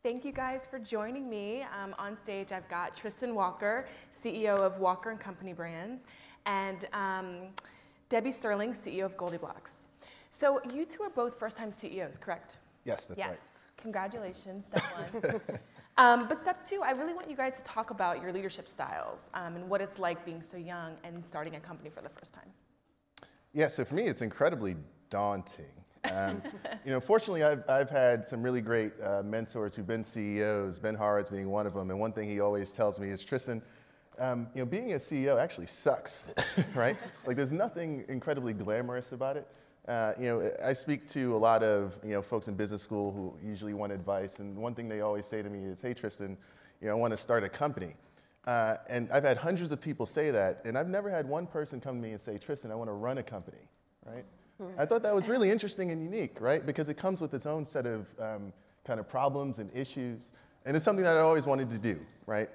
Thank you guys for joining me. On stage, I've got Tristan Walker, CEO of Walker & Company Brands, and Debbie Sterling, CEO of GoldieBlox. So you two are both first-time CEOs, correct? Yes, that's right. Congratulations, step one. But step two, I really want you guys to talk about your leadership styles and what it's like being so young and starting a company for the first time. Yeah, so for me, it's incredibly daunting. Fortunately, I've had some really great mentors who've been CEOs, Ben Horowitz being one of them, and one thing he always tells me is, Tristan, being a CEO actually sucks, right? Like, there's nothing incredibly glamorous about it. I speak to a lot of folks in business school who usually want advice, and one thing they always say to me is, hey, Tristan, I want to start a company. And I've had hundreds of people say that, and I've never had one person come to me and say, Tristan, I want to run a company, right? I thought that was really interesting and unique, right? Because it comes with its own set of kind of problems and issues, and it's something that I always wanted to do, right?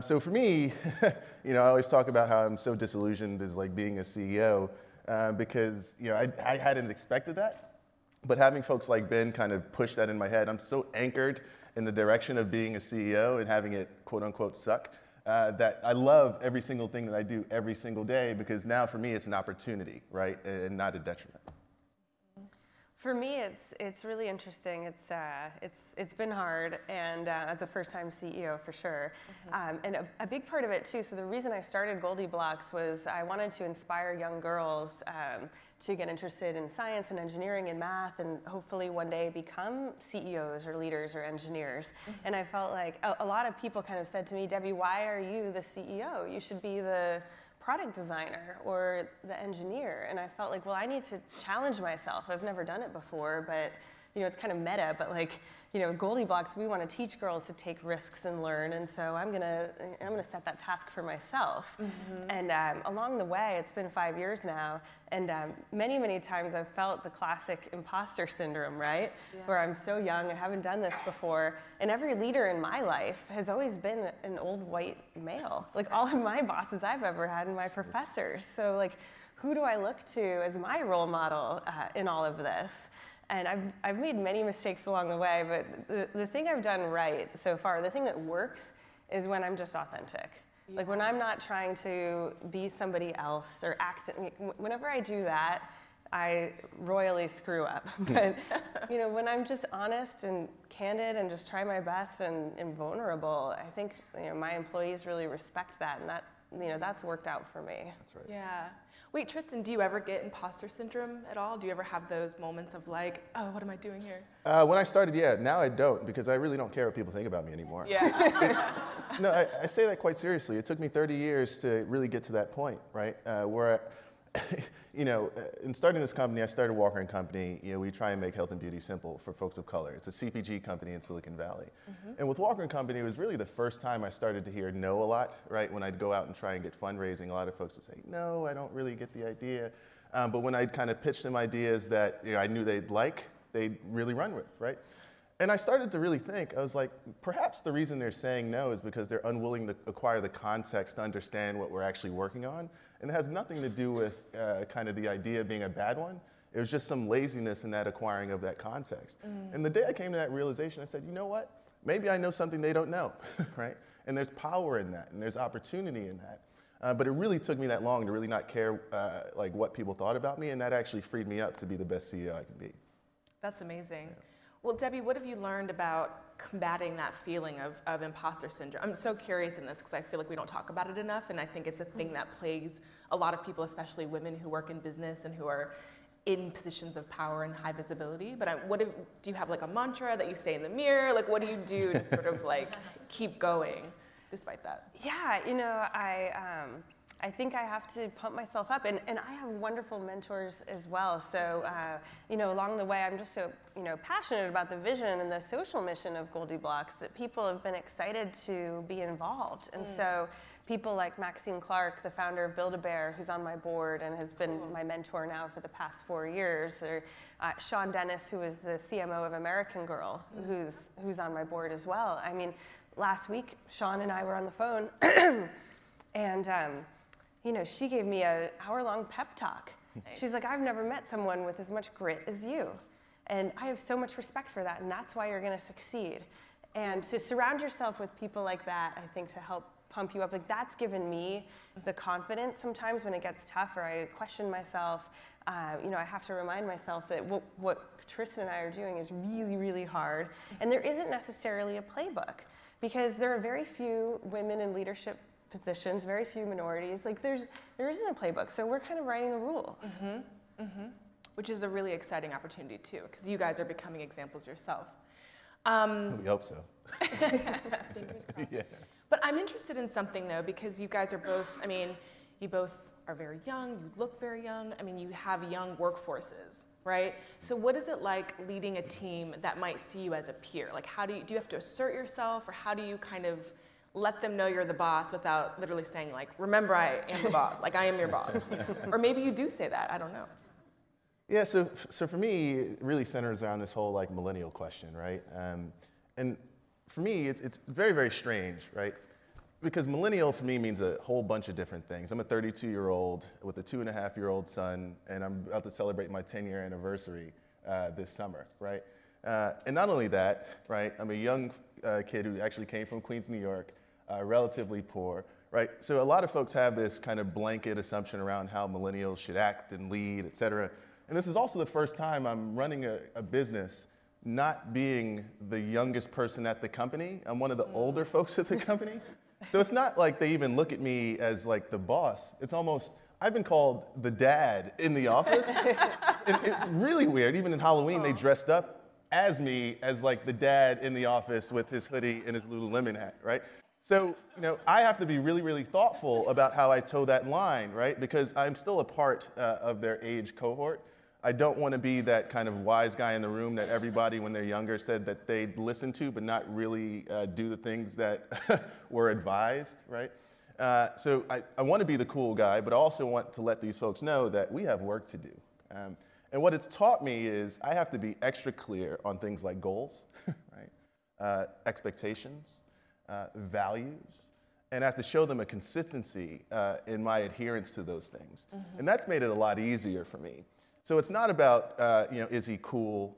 So for me, I always talk about how I'm so disillusioned as like being a CEO because I hadn't expected that, but having folks like Ben kind of push that in my head, I'm so anchored in the direction of being a CEO and having it quote unquote suck. That I love every single thing that I do every single day because now for me it's an opportunity, right, and not a detriment. For me, it's really interesting. It's been hard, and as a first-time CEO for sure, and a big part of it too. So the reason I started GoldieBlox was I wanted to inspire young girls to get interested in science and engineering and math, and hopefully one day become CEOs or leaders or engineers. And I felt like a lot of people kind of said to me, Debbie, why are you the CEO? You should be the product designer or the engineer. And I felt like, well, I need to challenge myself. I've never done it before, but it's kind of meta, but like, GoldieBlox, we want to teach girls to take risks and learn, and so I'm gonna set that task for myself. And along the way, it's been 5 years now, and many times I've felt the classic imposter syndrome, right? Yeah. Where I'm so young, I haven't done this before, and every leader in my life has always been an old white male. Like all of my bosses I've ever had and my professors. So like, who do I look to as my role model in all of this? And I've made many mistakes along the way, but the thing I've done right so far, the thing that works, is when I'm just authentic. Yeah. Like when I'm not trying to be somebody else or act, whenever I do that, I royally screw up. But when I'm just honest and candid and just try my best and vulnerable, I think my employees really respect that, and that's worked out for me. That's right. Yeah. Wait, Tristan, do you ever get imposter syndrome at all? Do you ever have those moments of like, oh, what am I doing here? When I started, yeah. Now I don't, because I really don't care what people think about me anymore. Yeah. No, I say that quite seriously. It took me 30 years to really get to that point, right? Where, in starting this company, I started Walker & Company. We try and make health and beauty simple for folks of color. It's a CPG company in Silicon Valley. And with Walker & Company, it was really the first time I started to hear no a lot, right? When I'd go out and try and get fundraising, a lot of folks would say, no, I don't really get the idea. But when I'd kind of pitch them ideas that I knew they'd really run with, right? And I started to really think, I was like, perhaps the reason they're saying no is because they're unwilling to acquire the context to understand what we're actually working on. And it has nothing to do with kind of the idea being a bad one. It was just some laziness in that acquiring of that context. And the day I came to that realization, I said, you know what? Maybe I know something they don't know, right? And there's power in that, and there's opportunity in that. But it really took me that long to really not care like what people thought about me, and that actually freed me up to be the best CEO I can be. That's amazing. Yeah. Well, Debbie, what have you learned about combating that feeling of imposter syndrome? I'm so curious in this because I feel like we don't talk about it enough, and I think it's a thing that plagues a lot of people, especially women who work in business and who are in positions of power and high visibility. But do you have like a mantra that you say in the mirror? Like, what do you do to sort of like keep going despite that? Yeah, I think I have to pump myself up, and I have wonderful mentors as well. So, along the way, I'm just so, passionate about the vision and the social mission of GoldieBlox that people have been excited to be involved. And so people like Maxine Clark, the founder of Build-A-Bear, who's on my board and has been my mentor now for the past 4 years, or Sean Dennis, who is the CMO of American Girl, who's on my board as well. I mean, last week, Sean and I were on the phone, and she gave me an hour-long pep talk. Nice. She's like, I've never met someone with as much grit as you. And I have so much respect for that, and that's why you're gonna succeed. And to surround yourself with people like that, I think, to help pump you up, like that's given me the confidence sometimes when it gets tough or I question myself. You know, I have to remind myself that what Tristan and I are doing is really, really hard. And there isn't necessarily a playbook because there are very few women in leadership positions, very few minorities. Like there isn't a playbook, so we're kind of writing the rules. Which is a really exciting opportunity too, because you guys are becoming examples yourself. We hope so. Fingers crossed. Yeah. But I'm interested in something though, because you guys are both, I mean, you both are very young, you look very young, I mean, you have young workforces, right? So what is it like leading a team that might see you as a peer? Like how do you have to assert yourself, or how do you kind of let them know you're the boss without literally saying like, remember I am the boss, like I am your boss. Or maybe you do say that, I don't know. Yeah, so for me, it really centers around this whole like millennial question, right? And for me, it's very, very strange, right? Because millennial for me means a whole bunch of different things. I'm a 32-year-old with a 2.5-year-old son, and I'm about to celebrate my 10-year anniversary this summer, right? And not only that, right? I'm a young kid who actually came from Queens, New York, relatively poor, right? So a lot of folks have this kind of blanket assumption around how millennials should act and lead, et cetera. And this is also the first time I'm running a business not being the youngest person at the company. I'm one of the older folks at the company. So it's not like they even look at me as like the boss. It's almost, I've been called the dad in the office. And it's really weird. Even in Halloween, they dressed up as me as like the dad in the office with his hoodie and his Lululemon hat, right? So, you know, I have to be really, really thoughtful about how I toe that line, right? Because I'm still a part of their age cohort. I don't want to be that kind of wise guy in the room that everybody, when they're younger, said that they'd listen to, but not really do the things that were advised, right? So I want to be the cool guy, but I also want to let these folks know that we have work to do. And what it's taught me is I have to be extra clear on things like goals, right? Expectations, values, and I have to show them a consistency in my adherence to those things. And that's made it a lot easier for me. So it's not about, you know, is he cool?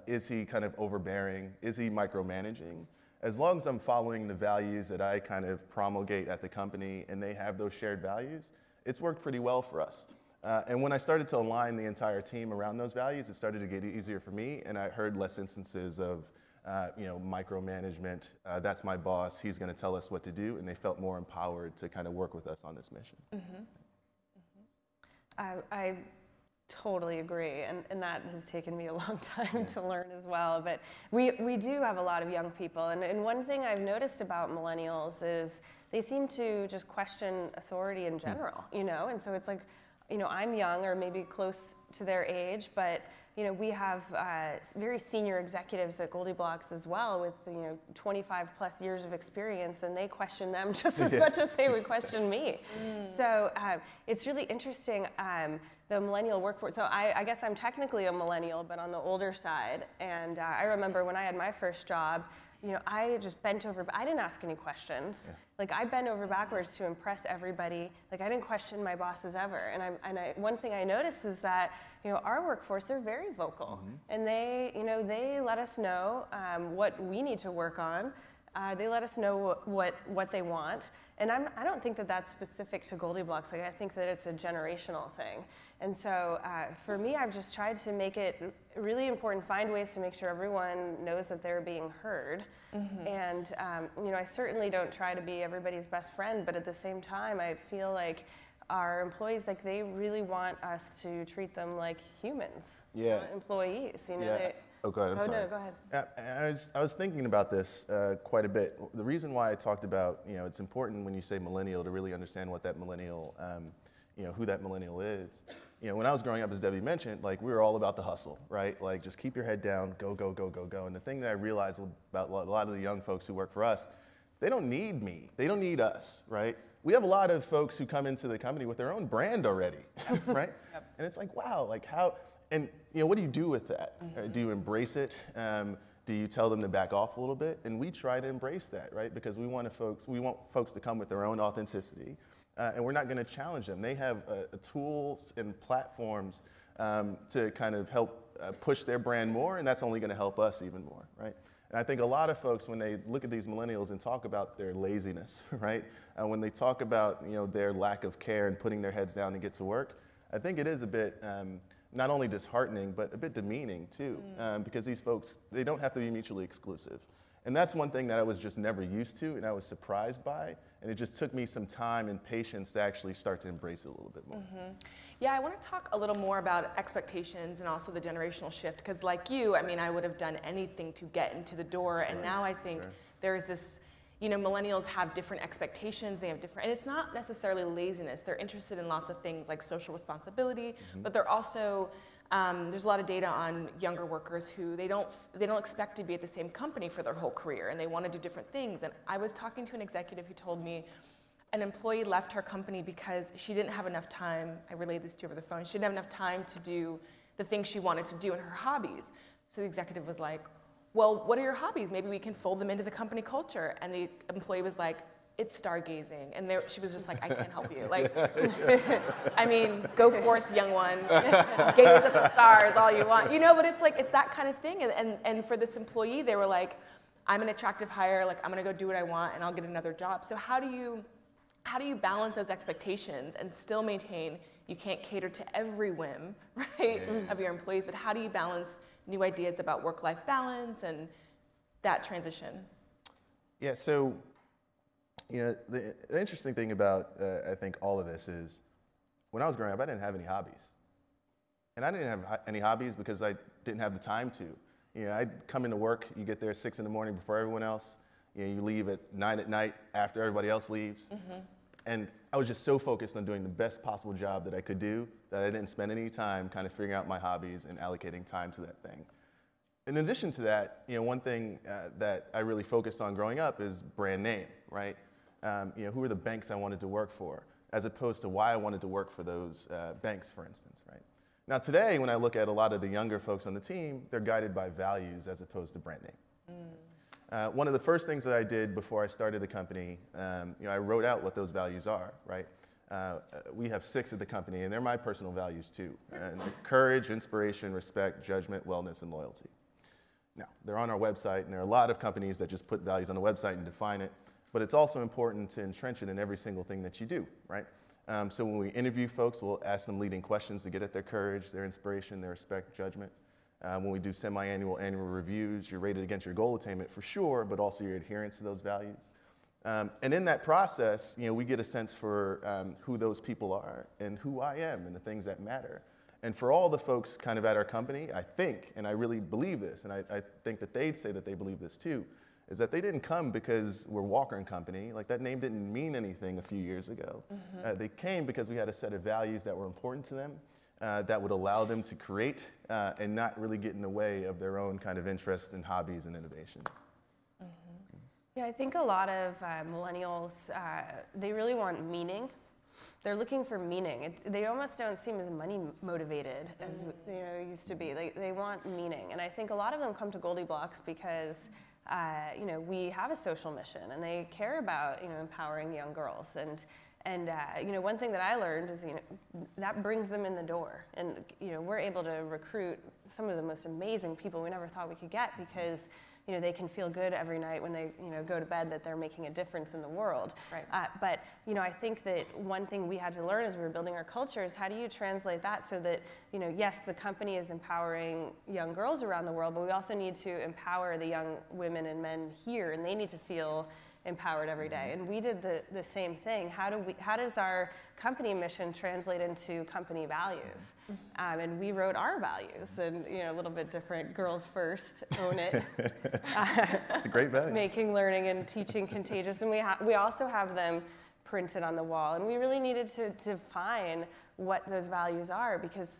Is he kind of overbearing? Is he micromanaging? As long as I'm following the values that I kind of promulgate at the company and they have those shared values, it's worked pretty well for us. And when I started to align the entire team around those values, it started to get easier for me, and I heard less instances of, you know, micromanagement. That's my boss, he's gonna tell us what to do, and they felt more empowered to kind of work with us on this mission. I totally agree, and that has taken me a long time to learn as well. But we do have a lot of young people, and one thing I've noticed about millennials is they seem to just question authority in general, you know? And so it's like, you know, I'm young or maybe close to their age, but you know, we have very senior executives at GoldieBlox as well with, you know, 25 plus years of experience, and they question them just as much as they would question me. So it's really interesting, the millennial workforce. So I guess I'm technically a millennial, but on the older side. And I remember when I had my first job, you know, I just bent over, I didn't ask any questions. Like I bent over backwards to impress everybody. Like I didn't question my bosses ever. And one thing I noticed is that, you know, our workforce, they're very vocal. And they, you know, they let us know what we need to work on. They let us know what they want. And I don't think that that's specific to GoldieBlox. Like I think that it's a generational thing. And so for me, I've just tried to make it really important, find ways to make sure everyone knows that they're being heard. And you know, I certainly don't try to be everybody's best friend, but at the same time, I feel like our employees, like they really want us to treat them like humans, not employees. You know, Oh, go ahead. I'm sorry. No, go ahead. Yeah, I was thinking about this quite a bit. The reason why I talked about, you know, it's important when you say millennial to really understand what that millennial, you know, who that millennial is. You know, when I was growing up, as Debbie mentioned, like we were all about the hustle, right? Like just keep your head down, go, go, go, go, go. And the thing that I realized about a lot of the young folks who work for us, they don't need me. They don't need us, right? We have a lot of folks who come into the company with their own brand already, right? And it's like, wow, like how, and you know, what do you do with that? Right? Do you embrace it? Do you tell them to back off a little bit? And we try to embrace that, right? Because we want folks to come with their own authenticity, and we're not going to challenge them. They have tools and platforms to kind of help push their brand more, and that's only going to help us even more, right? And I think a lot of folks, when they look at these millennials and talk about their laziness, right? When they talk about their lack of care and putting their heads down to get to work, I think it is a bit not only disheartening, but a bit demeaning too, because these folks, they don't have to be mutually exclusive. And that's one thing that I was just never used to and I was surprised by. And it just took me some time and patience to actually start to embrace it a little bit more. Yeah, I want to talk a little more about expectations and also the generational shift, because like you, I mean, I would have done anything to get into the door, and now I think there's this, millennials have different expectations, they have different, and it's not necessarily laziness, they're interested in lots of things like social responsibility, but they're also, there's a lot of data on younger workers who they don't expect to be at the same company for their whole career, and they want to do different things. And I was talking to an executive who told me an employee left her company because she didn't have enough time, I relayed this to you over the phone, she didn't have enough time to do the things she wanted to do in her hobbies. So the executive was like, well, what are your hobbies? Maybe we can fold them into the company culture. And the employee was like, it's stargazing. And she was just like, I can't help you. Like, I mean, go forth, young one. Gaze at the stars all you want. But it's like, it's that kind of thing. And for this employee, they were like, I'm an attractive hire, like I'm gonna go do what I want and I'll get another job. So how do you balance those expectations and still maintain, you can't cater to every whim, right, of your employees, but how do you balance new ideas about work-life balance and that transition? Yeah, so, the interesting thing about, I think, all of this is, when I was growing up, I didn't have any hobbies. And I didn't have any hobbies because I didn't have the time to. I'd come into work, you get there at 6 in the morning before everyone else, you leave at 9 at night after everybody else leaves. And I was just so focused on doing the best possible job that I could do that I didn't spend any time kind of figuring out my hobbies and allocating time to that thing. In addition to that, one thing that I really focused on growing up is brand name, right? Who are the banks I wanted to work for, as opposed to why I wanted to work for those banks, for instance, right? Now today, when I look at a lot of the younger folks on the team, they're guided by values as opposed to brand name. One of the first things that I did before I started the company, I wrote out what those values are, right? We have 6 at the company, and they're my personal values too. Courage, inspiration, respect, judgment, wellness, and loyalty. Now, they're on our website, and there are a lot of companies that just put values on the website and define it, but it's also important to entrench it in every single thing that you do, right? So when we interview folks, we'll ask them leading questions to get at their courage, their inspiration, their respect, judgment. When we do semi-annual, annual reviews, you're rated against your goal attainment for sure, but also your adherence to those values. And in that process, we get a sense for who those people are and who I am and the things that matter. And for all the folks kind of at our company, I think, and I really believe this, and I think that they'd say that they believe this too, is that they didn't come because we're Walker & Company. Like, that name didn't mean anything a few years ago. They came because we had a set of values that were important to them, that would allow them to create and not really get in the way of their own kind of interests and hobbies and innovation. Yeah, I think a lot of millennials, they really want meaning. They're looking for meaning. They almost don't seem as money motivated as used to be. They want meaning, and I think a lot of them come to GoldieBlox because we have a social mission, and they care about empowering young girls. And one thing that I learned is that brings them in the door, and we're able to recruit some of the most amazing people we never thought we could get because they can feel good every night when they go to bed that they're making a difference in the world. Right. But I think that one thing we had to learn as we were building our culture is how do you translate that so that yes, the company is empowering young girls around the world, but we also need to empower the young women and men here, and they need to feel empowered every day. And we did the same thing. How does our company mission translate into company values? And we wrote our values, and a little bit different. Girls first, own it. It's a great value. Making learning and teaching contagious, and we also have them printed on the wall. And we really needed to define what those values are because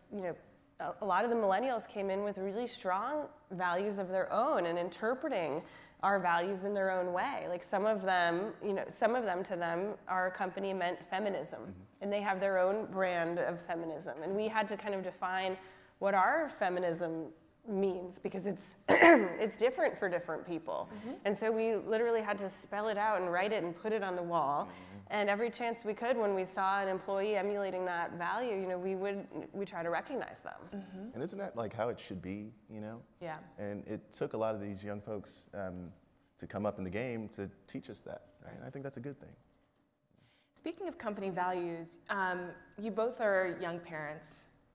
a lot of the millennials came in with really strong values of their own and interpreting our values in their own way. Like some of them to them, our company meant feminism, and they have their own brand of feminism. And we had to kind of define what our feminism means, because it's it's different for different people. And so we literally had to spell it out and write it and put it on the wall. And every chance we could, when we saw an employee emulating that value, you know, we try to recognize them. And isn't that like how it should be, you know? Yeah. And it took a lot of these young folks to come up in the game to teach us that, right? And I think that's a good thing. Speaking of company values, you both are young parents,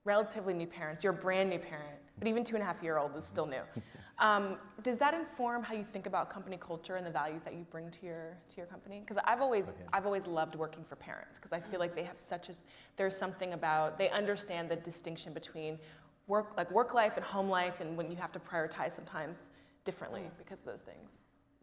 relatively new parents. You're a brand new parent, but even 2.5-year-old is still new. Does that inform how you think about company culture and the values that you bring to your company? Because I've always loved working for parents, because I feel like they have there's something about, they understand the distinction between work life and home life, and when you have to prioritize sometimes differently because of those things.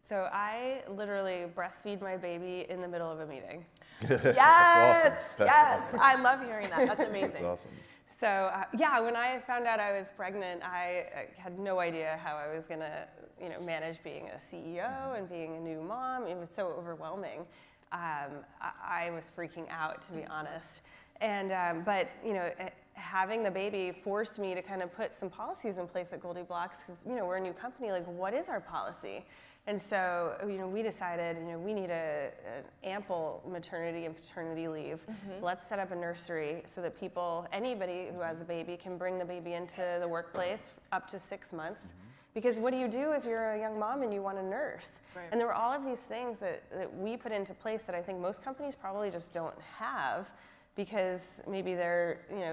So I literally breastfeed my baby in the middle of a meeting. Yes, That's yes, awesome. I love hearing that. That's amazing. That's awesome. So yeah, when I found out I was pregnant, I had no idea how I was gonna, you know, manage being a CEO and being a new mom. It was so overwhelming. I was freaking out, to be honest. And but you know, having the baby forced me to kind of put some policies in place at GoldieBlox, because you know, we're a new company. Like, what is our policy? And so, you know, we decided, you know, we need an ample maternity and paternity leave. Let's set up a nursery so that anybody who has a baby can bring the baby into the workplace up to 6 months. Because what do you do if you're a young mom and you want to nurse? Right. And there were all of these things that we put into place that I think most companies probably just don't have, because maybe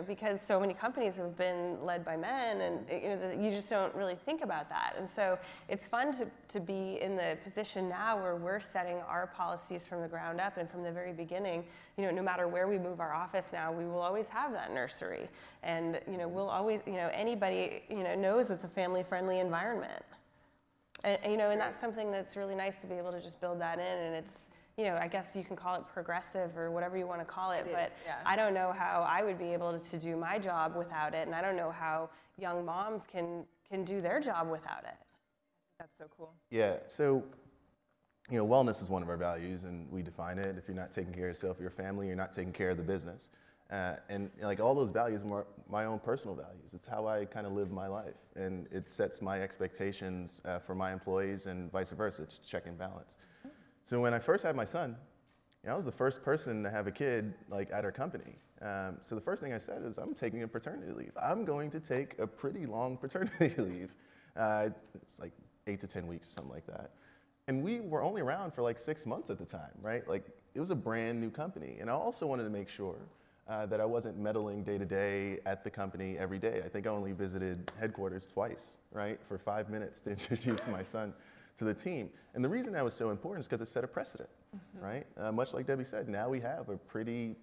because so many companies have been led by men, and you know, you just don't really think about that. And so it's fun to be in the position now where we're setting our policies from the ground up, and from the very beginning, you know, no matter where we move our office now, we will always have that nursery. And you know, we'll always, you know, anybody, you know, knows it's a family-friendly environment. And you know, and that's something that's really nice to be able to just build that in. And it's, you know, I guess you can call it progressive or whatever you want to call it, but yeah. I don't know how I would be able to do my job without it, and I don't know how young moms can do their job without it. That's so cool. Yeah, so, you know, wellness is one of our values, and we define it. If you're not taking care of yourself, your family, you're not taking care of the business. And like, all those values are my own personal values. It's how I kind of live my life, and it sets my expectations for my employees and vice versa, to check and balance. So when I first had my son, you know, I was the first person to have a kid like at our company. So the first thing I said is, I'm taking a paternity leave. I'm going to take a pretty long paternity leave. It's like 8 to 10 weeks, something like that. And we were only around for like 6 months at the time, right? Like, it was a brand new company. And I also wanted to make sure that I wasn't meddling day to day at the company every day. I think I only visited headquarters twice, right? For 5 minutes to introduce my son to the team. And the reason that was so important is because it set a precedent, right? Much like Debbie said, now we have a pretty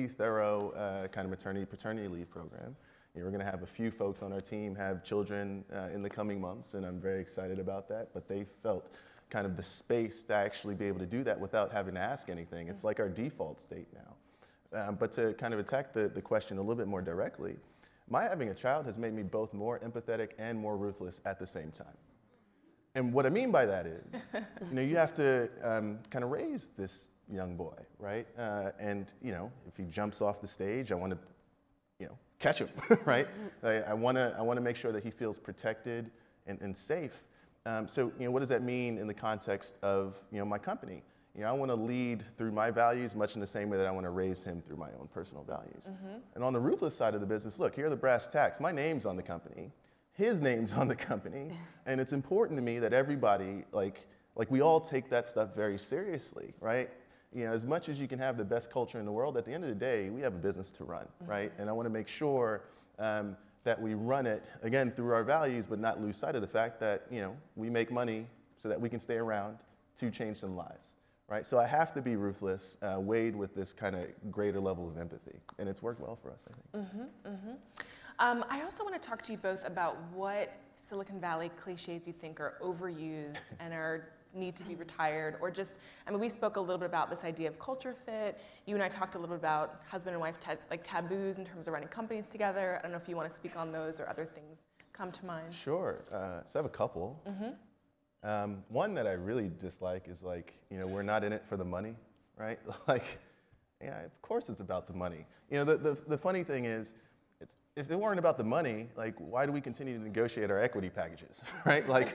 thorough kind of maternity-paternity leave program. You know, we're going to have a few folks on our team have children in the coming months, and I'm very excited about that. But they felt kind of the space to actually be able to do that without having to ask anything. It's like our default state now. But to kind of attack the question a little bit more directly, my having a child has made me both more empathetic and more ruthless at the same time. And what I mean by that is, you know, you have to kind of raise this young boy, right? And you know, if he jumps off the stage, I want to, you know, catch him, right? I want to make sure that he feels protected and safe. So, you know, what does that mean in the context of, you know, my company? You know, I want to lead through my values much in the same way that I want to raise him through my own personal values. And on the ruthless side of the business, look, here are the brass tacks. My name's on the company. His name's on the company, and it's important to me that everybody, like we all take that stuff very seriously, right? You know, as much as you can have the best culture in the world, at the end of the day, we have a business to run, right? And I want to make sure that we run it, again, through our values, but not lose sight of the fact that, you know, we make money so that we can stay around to change some lives, right? So I have to be ruthless, weighed with this kind of greater level of empathy, and it's worked well for us, I think. I also want to talk to you both about what Silicon Valley cliches you think are overused and need to be retired, or just, I mean, we spoke a little bit about this idea of culture fit. You and I talked a little bit about husband and wife like taboos in terms of running companies together. I don't know if you want to speak on those or other things come to mind. Sure. So I have a couple. One that I really dislike is, like, you know, we're not in it for the money, right? Like, yeah, of course it's about the money. You know, the funny thing is, if it weren't about the money, like, why do we continue to negotiate our equity packages, right? Like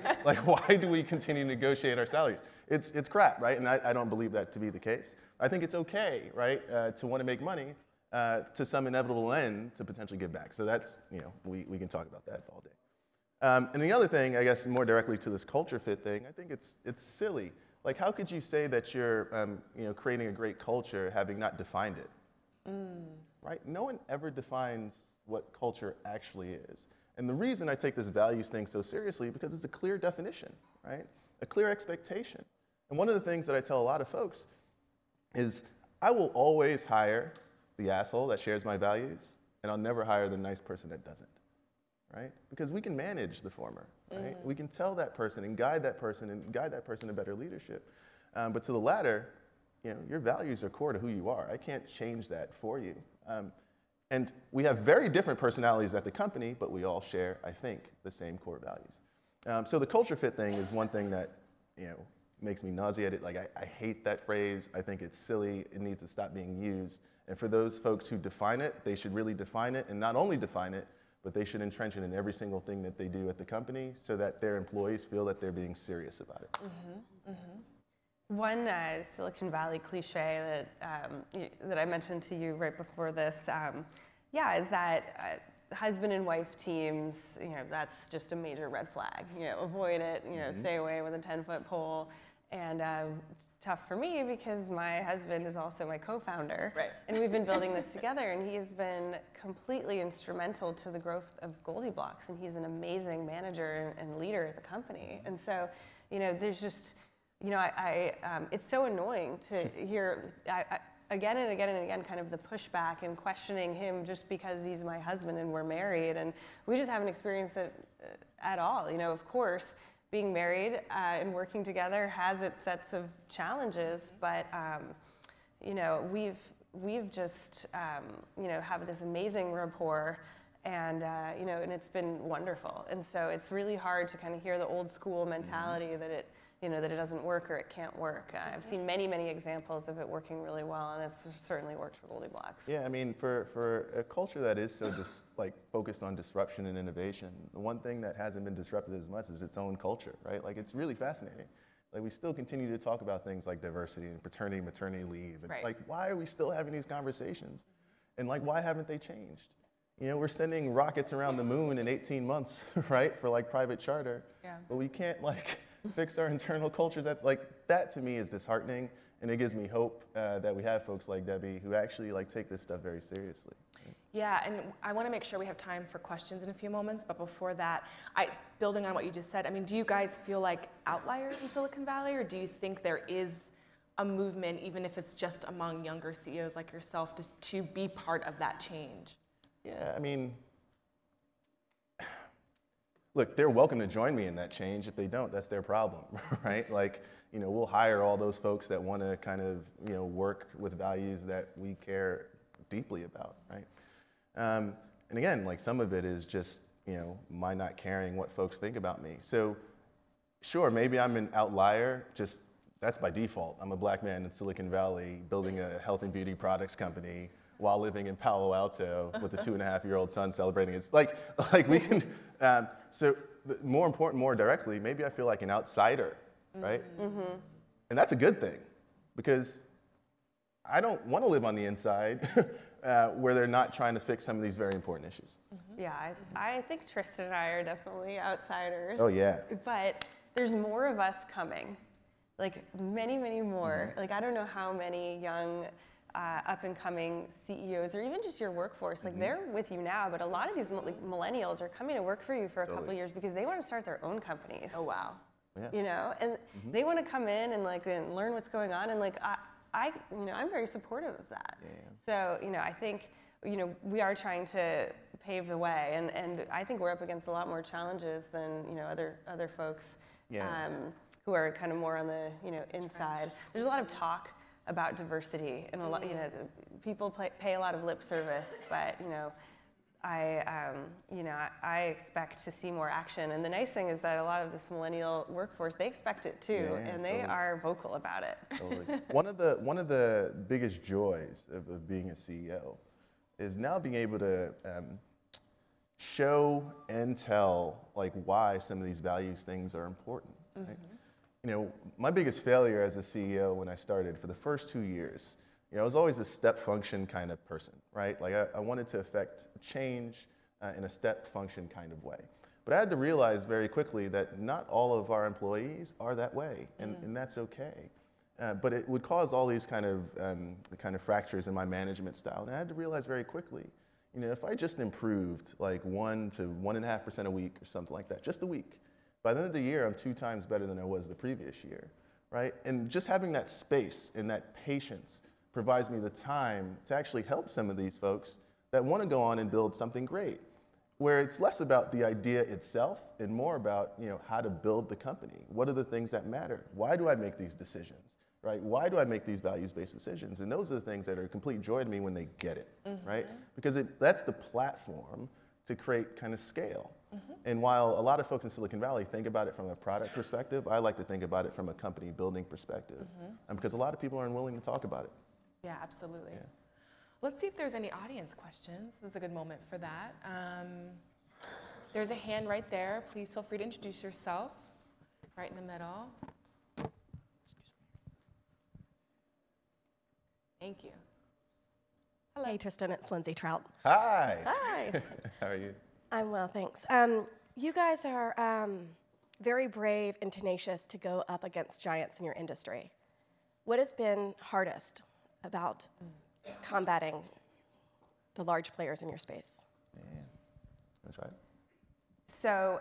why do we continue to negotiate our salaries? It's crap, right? And I don't believe that to be the case. I think it's okay, right, to want to make money to some inevitable end to potentially give back. So that's, we can talk about that all day. And the other thing, I guess, more directly to this culture fit thing, I think it's silly. Like, how could you say that you're, creating a great culture having not defined it? Right? No one ever defines what culture actually is. And the reason I take this values thing so seriously because it's a clear definition, right? A clear expectation. And one of the things that I tell a lot of folks is I will always hire the asshole that shares my values, and I'll never hire the nice person that doesn't, right? Because we can manage the former, right? We can tell that person and guide that person to better leadership. But to the latter, your values are core to who you are. I can't change that for you. And we have very different personalities at the company, but we all share, I think, the same core values. So the culture fit thing is one thing that, makes me nauseated. Like, I hate that phrase. I think it's silly. It needs to stop being used. And for those folks who define it, they should really define it, and not only define it, but they should entrench it in every single thing that they do at the company so that their employees feel that they're being serious about it. One Silicon Valley cliche that I mentioned to you right before this, is that husband and wife teams, that's just a major red flag. Avoid it. Stay away with a 10-foot pole. And tough for me because my husband is also my co-founder, right. And we've been building this together. And he has been completely instrumental to the growth of GoldieBlox. And he's an amazing manager and leader at the company. And so, there's just it's so annoying to hear again and again and again kind of the pushback and questioning him just because he's my husband and we're married, and we just haven't experienced it at all. Of course, being married and working together has its sets of challenges, but we've just have this amazing rapport. And and it's been wonderful. And so it's really hard to kind of hear the old school mentality that it doesn't work or it can't work. I've seen many, many examples of it working really well, and it's certainly worked for GoldieBlox. Yeah, I mean, for a culture that is so focused on disruption and innovation, the one thing that hasn't been disrupted as much is its own culture, right? Like, it's really fascinating. Like, we still continue to talk about things like diversity and paternity and maternity leave. And right. Why are we still having these conversations? And why haven't they changed? We're sending rockets around the moon in 18 months, right, for private charter. Yeah. But we can't fix our internal cultures. That to me is disheartening, and it gives me hope that we have folks like Debbie who actually take this stuff very seriously. Yeah, and I want to make sure we have time for questions in a few moments, but before that, building on what you just said, do you guys feel like outliers in Silicon Valley, or do you think there is a movement, even if it's just among younger CEOs like yourself, to be part of that change? Yeah, look, they're welcome to join me in that change. If they don't, that's their problem, right? We'll hire all those folks that want to kind of, work with values that we care deeply about, right? And again, some of it is just, my not caring what folks think about me. So sure, maybe I'm an outlier, just that's by default. I'm a black man in Silicon Valley building a health and beauty products company while living in Palo Alto with a 2.5-year-old son celebrating. It's we can, so more important, more directly, maybe I feel like an outsider, right? Mm-hmm. And that's a good thing, because I don't want to live on the inside where they're not trying to fix some of these very important issues. Mm-hmm. Yeah, I think Tristan and I are definitely outsiders. Oh, yeah. But there's more of us coming, many, many more. Mm-hmm. I don't know how many young up-and-coming CEOs, or even just your workforce, they're with you now, but a lot of these millennials are coming to work for you for a couple of years because they want to start their own companies. Oh, wow. Yeah. And they want to come in and and learn what's going on, and I'm very supportive of that. Yeah. So I think we are trying to pave the way, and I think we're up against a lot more challenges than other folks who are kind of more on the inside. There's a lot of talk about diversity, and a lot, people pay a lot of lip service, but I expect to see more action. And the nice thing is that a lot of this millennial workforce, they expect it too, and they are vocal about it. Totally. One of the biggest joys of being a CEO is now being able to show and tell like why some of these values things are important. Right? You know, my biggest failure as a CEO when I started for the first 2 years, you know, I was always a step function kind of person, right? Like I wanted to affect change in a step function kind of way. But I had to realize very quickly that not all of our employees are that way, and that's okay. But it would cause all these kind of fractures in my management style. And I had to realize very quickly, you know, if I just improved like 1 to 1.5% a week or something like that, just a week, by the end of the year, I'm 2 times better than I was the previous year, right? And just having that space and that patience provides me the time to actually help some of these folks that want to go on and build something great, where it's less about the idea itself and more about, you know, how to build the company. What are the things that matter? Why do I make these decisions, right? Why do I make these values-based decisions? And those are the things that are a complete joy to me when they get it, right? Because that's the platform to create kind of scale. And while a lot of folks in Silicon Valley think about it from a product perspective, I like to think about it from a company building perspective, because a lot of people aren't willing to talk about it. Yeah, absolutely. Yeah. Let's see if there's any audience questions. This is a good moment for that. There's a hand right there. Please feel free to introduce yourself. Right in the middle. Thank you. Hello. Hey, Tristan, it's Lindsay Trout. Hi. Hi. How are you? I'm well, thanks. You guys are very brave and tenacious to go up against giants in your industry. What has been hardest about combating the large players in your space? Yeah, that's right. So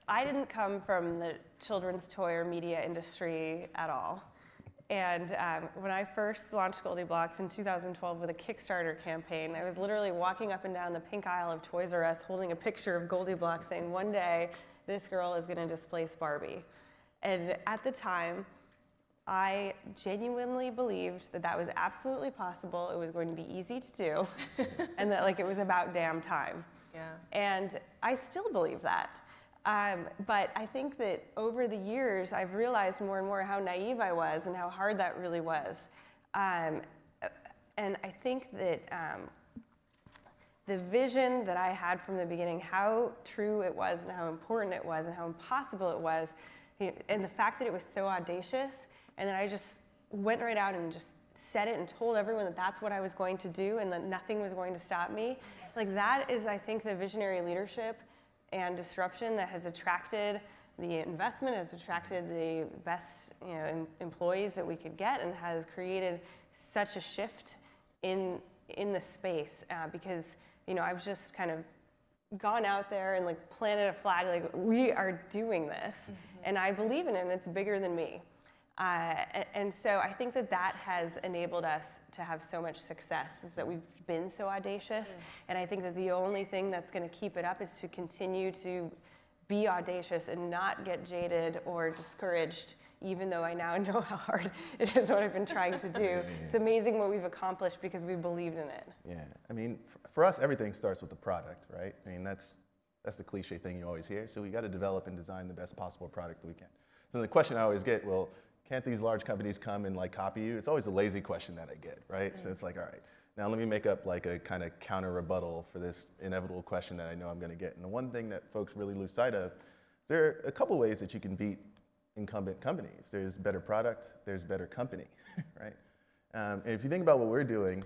I didn't come from the children's toy or media industry at all. And when I first launched GoldieBlox in 2012 with a Kickstarter campaign, I was literally walking up and down the pink aisle of Toys R Us holding a picture of GoldieBlox saying, one day, this girl is going to displace Barbie. And at the time, I genuinely believed that that was absolutely possible, it was going to be easy to do, and that like it was about damn time. Yeah. And I still believe that. But I think that over the years, I've realized more and more how naive I was and how hard that really was. And I think that the vision that I had from the beginning, how true it was and how important it was and how impossible it was, and the fact that it was so audacious, and then I just went right out and just said it and told everyone that that's what I was going to do and that nothing was going to stop me. Like that is, I think, the visionary leadership and disruption that has attracted the investment, has attracted the best employees that we could get, and has created such a shift in the space because I've just kind of gone out there and like planted a flag, like we are doing this, and I believe in it, and it's bigger than me. And so I think that that has enabled us to have so much success, is that we've been so audacious. And I think that the only thing that's going to keep it up is to continue to be audacious and not get jaded or discouraged, even though I now know how hard it is what I've been trying to do. It's amazing what we've accomplished because we believed in it. Yeah, I mean, for us, everything starts with the product, right? I mean, that's the cliche thing you always hear. So we got to develop and design the best possible product that we can. So the question I always get, well, can't these large companies come and like copy you? It's always a lazy question that I get, right? So it's like, all right, now let me make up like a kind of counter rebuttal for this inevitable question that I know I'm going to get. And the one thing that folks really lose sight of, there are a couple ways that you can beat incumbent companies. There's better product, there's better company, right? And if you think about what we're doing,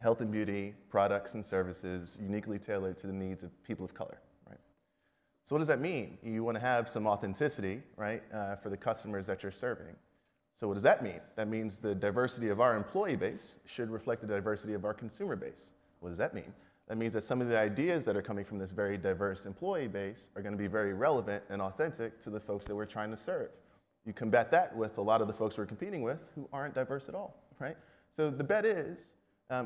health and beauty, products and services uniquely tailored to the needs of people of color. So what does that mean? You want to have some authenticity, right, for the customers that you're serving. So what does that mean? That means the diversity of our employee base should reflect the diversity of our consumer base. What does that mean? That means that some of the ideas that are coming from this very diverse employee base are going to be very relevant and authentic to the folks that we're trying to serve. You combat that with a lot of the folks we're competing with who aren't diverse at all, right? So the bet is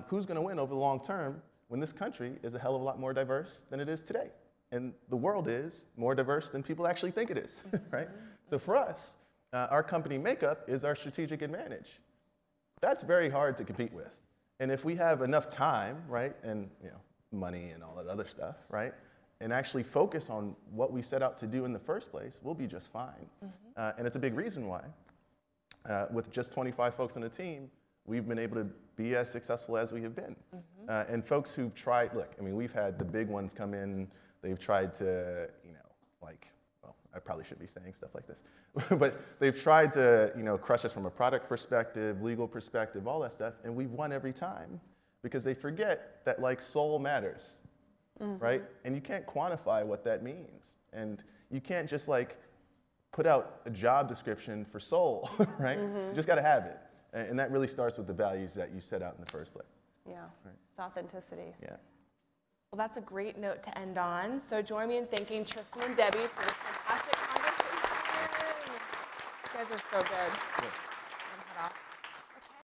who's going to win over the long term when this country is a hell of a lot more diverse than it is today. And the world is more diverse than people actually think it is, right? So for us, our company makeup is our strategic advantage. That's very hard to compete with. And if we have enough time, right, and money and all that other stuff, right, and actually focus on what we set out to do in the first place, we'll be just fine. And it's a big reason why. With just 25 folks on the team, we've been able to be as successful as we have been. And folks who've tried, look, I mean, we've had the big ones come in, they've tried to, you know, like, well, I probably shouldn't be saying stuff like this, but they've tried to, you know, crush us from a product perspective, legal perspective, all that stuff, and we've won every time because they forget that, like, soul matters, right? And you can't quantify what that means. And you can't just, like, put out a job description for soul, right? You just got to have it. And that really starts with the values that you set out in the first place. Yeah, Right. it's authenticity. Yeah. Well, that's a great note to end on. So join me in thanking Tristan and Debbie for this fantastic conversation. You guys are so good. Yeah.